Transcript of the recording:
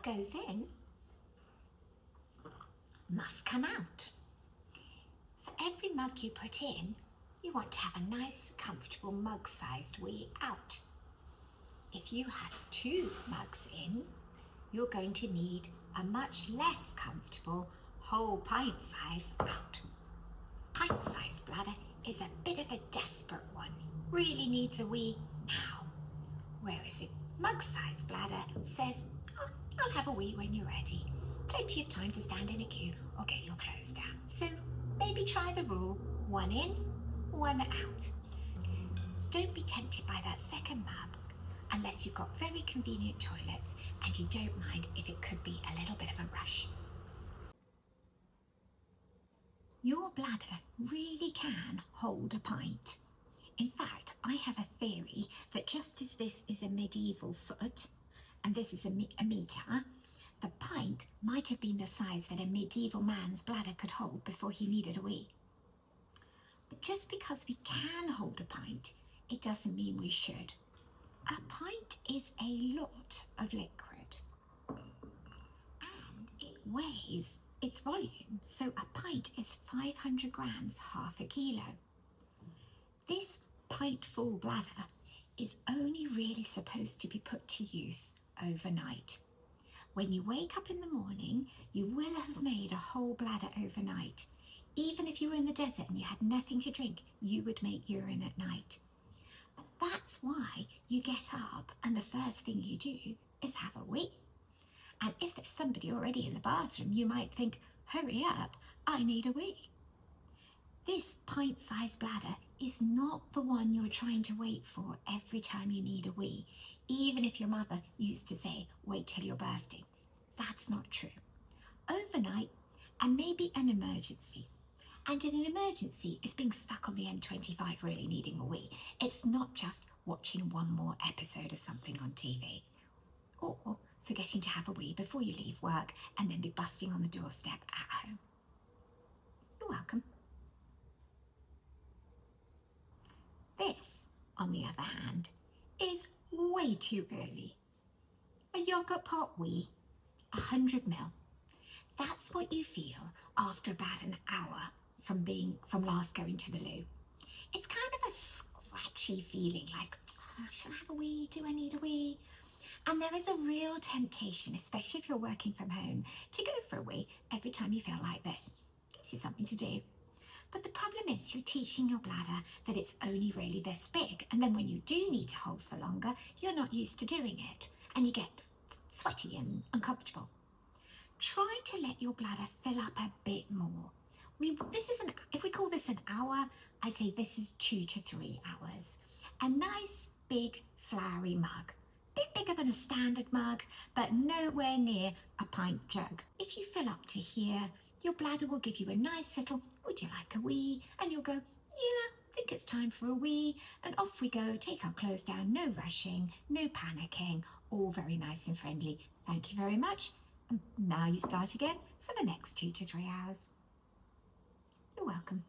goes in must come out. For every mug you put in, you want to have a nice, comfortable mug-sized wee out. If you have 2 mugs in, you're going to need a much less comfortable whole pint size out. Pint-sized bladder is a bit of a desperate one, really needs a wee now. Whereas a mug-sized bladder says, oh, I'll have a wee when you're ready. Plenty of time to stand in a queue or get your clothes down. So maybe try the rule, 1 in, 1 out. Don't be tempted by that second mug unless you've got very convenient toilets and you don't mind if it could be a little bit of a rush. Your bladder really can hold a pint. In fact, I have a theory that just as this is a medieval foot and this is a metre, the pint might have been the size that a medieval man's bladder could hold before he needed a wee. But just because we can hold a pint, it doesn't mean we should. A pint is a lot of liquid and it weighs its volume. So a pint is 500 grams, half a kilo. This pint-full bladder is only really supposed to be put to use overnight. When you wake up in the morning, you will have made a whole bladder overnight. Even if you were in the desert and you had nothing to drink, you would make urine at night. But that's why you get up and the first thing you do is have a wee. And if there's somebody already in the bathroom, you might think, hurry up, I need a wee. This pint-sized bladder is not the one you're trying to wait for every time you need a wee, even if your mother used to say, wait till you're bursting. That's not true. Overnight, and maybe an emergency. And in an emergency, it's being stuck on the M25 really needing a wee. It's not just watching one more episode of something on TV. Or forgetting to have a wee before you leave work and then be busting on the doorstep at home. You're welcome. This, on the other hand, is way too early. A yogurt pot wee, 100 ml. That's what you feel after about an hour from last going to the loo. It's kind of a scratchy feeling, like, oh, should I have a wee? Do I need a wee? And there is a real temptation, especially if you're working from home, to go for a wee every time you feel like this. Gives you something to do. But the problem is you're teaching your bladder that it's only really this big. And then when you do need to hold for longer, you're not used to doing it. And you get sweaty and uncomfortable. Try to let your bladder fill up a bit more. If we call this an hour, I say this is 2 to 3 hours. A nice, big, flowery mug. Bit bigger than a standard mug, but nowhere near a pint jug. If you fill up to here, your bladder will give you a nice little, would you like a wee? And you'll go, yeah, I think it's time for a wee. And off we go, take our clothes down, no rushing, no panicking, all very nice and friendly. Thank you very much. And now you start again for the next 2 to 3 hours. You're welcome.